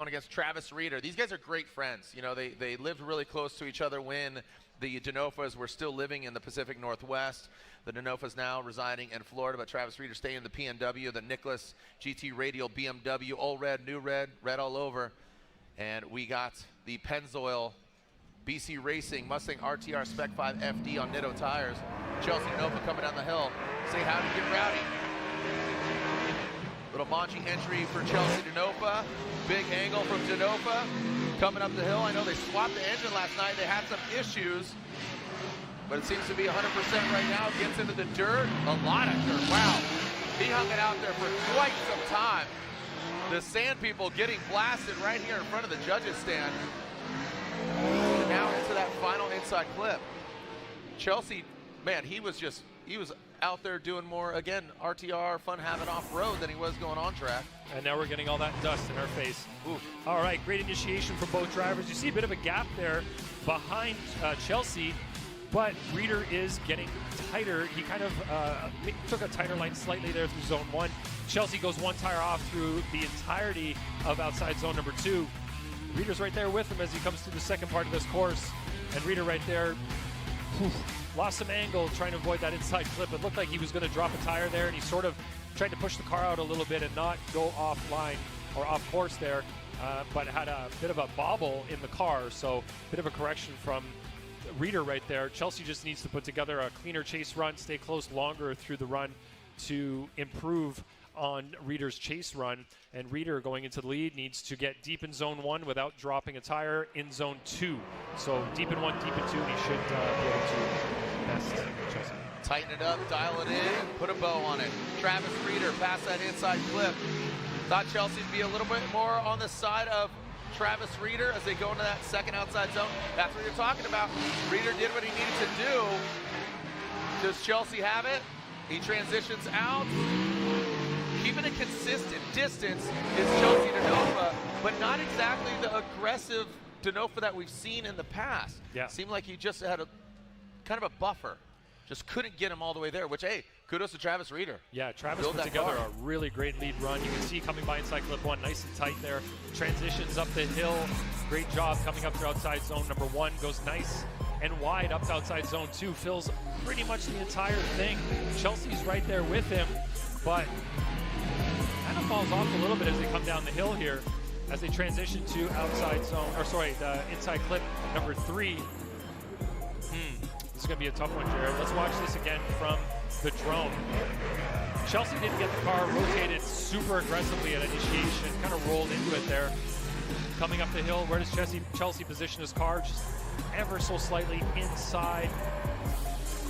Against Travis REEDER. These guys are great friends. You know, they lived really close to each other when the DENOFAs were still living in the Pacific Northwest. The DENOFAs now residing in Florida, but Travis REEDER staying in the PNW, the Nicholas GT Radial BMW, all red, new red, red all over. And we got the Pennzoil BC Racing Mustang RTR Spec 5 FD on Nitto tires. Chelsea DENOFA coming down the hill. Say howdy, get rowdy. Little Monty entry for Chelsea DENOFA. Big angle from DENOFA coming up the hill. I know they swapped the engine last night. They had some issues, but it seems to be 100% right now. Gets into the dirt, a lot of dirt. Wow, he hung it out there for quite some time. The sand people getting blasted right here in front of the judges stand. Now into that final inside clip. Chelsea, man, he was out there doing more, again, RTR, fun having off-road than he was going on track. And now we're getting all that dust in our face. Ooh. All right, great initiation from both drivers. You see a bit of a gap there behind Chelsea, but REEDER is getting tighter. He kind of took a tighter line slightly there through zone 1. Chelsea goes one tire off through the entirety of outside zone number 2. REEDER's right there with him as he comes through the second part of this course. And REEDER right there, lost some angle trying to avoid that inside clip. It looked like he was going to drop a tire there, and he sort of tried to push the car out a little bit and not go offline or off course there, but had a bit of a bobble in the car, so a bit of a correction from REEDER right there. Chelsea just needs to put together a cleaner chase run, stay close longer through the run to improve on REEDER's chase run, and REEDER going into the lead needs to get deep in zone 1 without dropping a tire in zone 2. So deep in 1, deep in 2, and he should be able to best Chelsea. Tighten it up, dial it in, put a bow on it. Travis REEDER past that inside clip. Thought Chelsea would be a little bit more on the side of Travis REEDER as they go into that second outside zone. That's what you're talking about. REEDER did what he needed to do. Does Chelsea have it? He transitions out. Keeping a consistent distance is Chelsea DENOFA, but not exactly the aggressive DENOFA that we've seen in the past. Yeah. Seemed like he just had a kind of a buffer. Just couldn't get him all the way there, which, hey, kudos to Travis REEDER. Yeah, Travis put together a really great lead run. You can see coming by inside clip 1, nice and tight there. Transitions up the hill. Great job coming up through outside zone number 1. Goes nice and wide up to outside zone 2. Fills pretty much the entire thing. Chelsea's right there with him, but kind of falls off a little bit as they come down the hill here, as they transition to outside zone, or sorry, the inside clip number 3. This is going to be a tough one, Jared. Let's watch this again from the drone. Chelsea didn't get the car rotated super aggressively at initiation, kind of rolled into it there. Coming up the hill, where does Chelsea position his car? Just ever so slightly inside.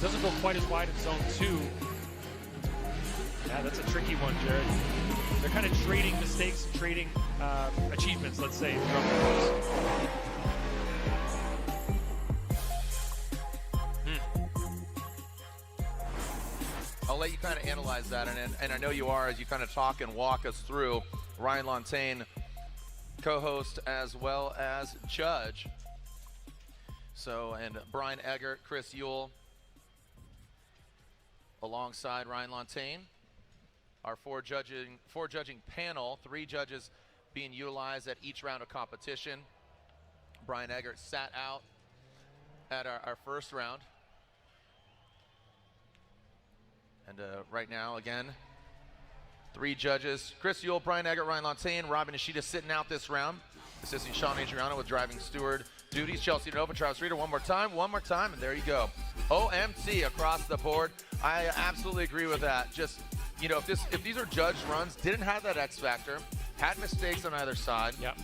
Doesn't go quite as wide in zone 2. Yeah, that's a tricky one, Jared. They're kind of trading mistakes and trading achievements, let's say, throughout the course. I'll let you kind of analyze that, and I know you are as you kind of talk and walk us through. Ryan Lontaine, co-host as well as judge. So, and Brian Eggert, Chris Ewell, alongside Ryan Lontaine. Our four judging panel, 3 judges being utilized at each round of competition. Brian Eggert sat out at our first round. And right now, again, 3 judges. Chris Ewell, Brian Eggert, Ryan Lontaine, Robin Ishida sitting out this round. Assisting Sean Adriano with driving steward duties. Chelsea DENOFA, Travis REEDER, one more time, and there you go. OMC across the board. I absolutely agree with that. Just, you know, if these are judged runs, didn't have that X factor, had mistakes on either side. Yep.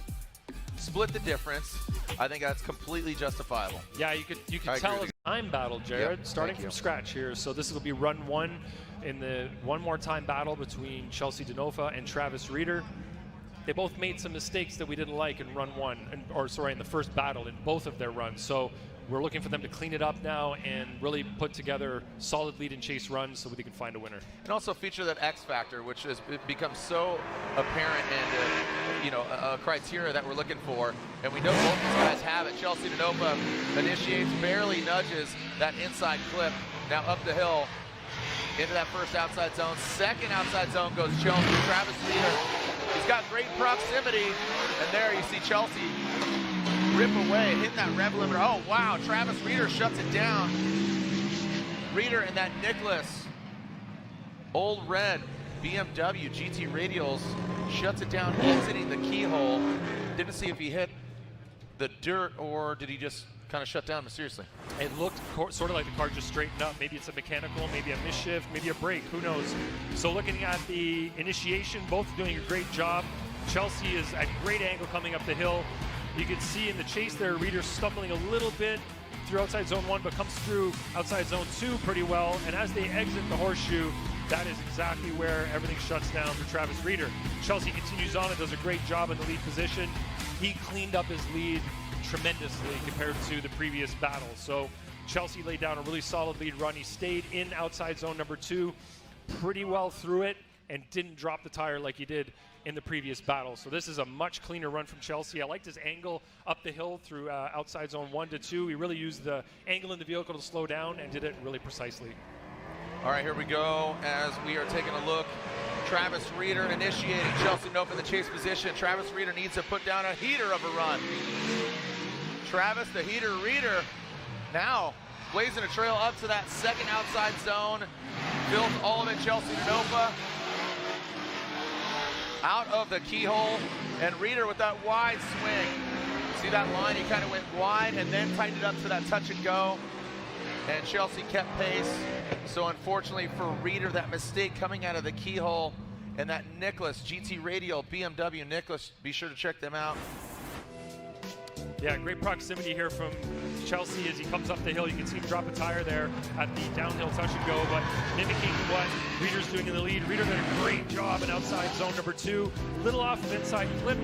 Split the difference. I think that's completely justifiable. Yeah, you could tell it's a time battle, Jared, starting from scratch here. So this will be run 1 in the one more time battle between Chelsea DENOFA and Travis REEDER. They both made some mistakes that we didn't like in run 1, in the first battle in both of their runs. So we're looking for them to clean it up now and really put together solid lead and chase runs so they can find a winner. And also feature that X factor, which has become so apparent and a criteria that we're looking for. And we know both these guys have it. Chelsea DENOFA initiates, barely nudges that inside clip. Now up the hill into that first outside zone. Second outside zone goes Chelsea. Travis REEDER He's got great proximity. And there you see Chelsea rip away, hitting that rev limiter. Oh, wow, Travis Reeder shuts it down. Reeder and that Nicholas Old Red BMW GT Radials shuts it down, exiting the keyhole. Didn't see if he hit the dirt or did he just kind of shut down mysteriously. It looked sort of like the car just straightened up. Maybe it's a mechanical, maybe a misshift, maybe a brake, who knows. So looking at the initiation, both doing a great job. Chelsea is at great angle coming up the hill. You can see in the chase there, Reeder stumbling a little bit through outside zone 1, but comes through outside zone 2 pretty well. And as they exit the horseshoe, that is exactly where everything shuts down for Travis Reeder. Chelsea continues on and does a great job in the lead position. He cleaned up his lead tremendously compared to the previous battle. So Chelsea laid down a really solid lead run. He stayed in outside zone number 2 pretty well through it and didn't drop the tire like he did in the previous battle. So this is a much cleaner run from Chelsea. I liked his angle up the hill through outside zone 1 to 2. He really used the angle in the vehicle to slow down and did it really precisely. All right, here we go as we are taking a look. Travis Reeder initiating. Chelsea DENOFA in the chase position. Travis Reeder needs to put down a heater of a run. Travis, the heater Reeder, now blazing a trail up to that second outside zone. Built all of it, Chelsea DENOFA. Out of the keyhole, and Reeder with that wide swing. See that line? He kind of went wide and then tightened it up to that touch and go. And Chelsea kept pace. So unfortunately for Reeder, that mistake coming out of the keyhole, and that Nicholas GT Radial BMW Nicholas, be sure to check them out. Yeah, great proximity here from Chelsea as he comes up the hill. You can see him drop a tire there at the downhill touch and go, but mimicking what Reeder's doing in the lead. Reeder did a great job in outside zone number 2. Little off of inside clip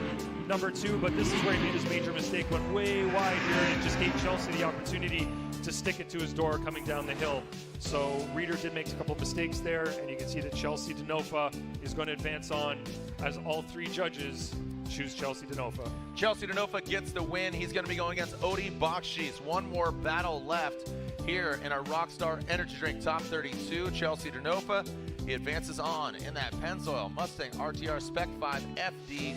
number 2, but this is where he made his major mistake. Went way wide here and just gave Chelsea the opportunity to stick it to his door coming down the hill. So Reeder did make a couple of mistakes there, and you can see that Chelsea DENOFA is going to advance on as all 3 judges choose Chelsea DENOFA. Chelsea DENOFA gets the win. He's going to be going against Odie Bakshi's. One more battle left here in our Rockstar Energy Drink Top 32. Chelsea DENOFA, he advances on in that Pennzoil Mustang RTR Spec 5 FD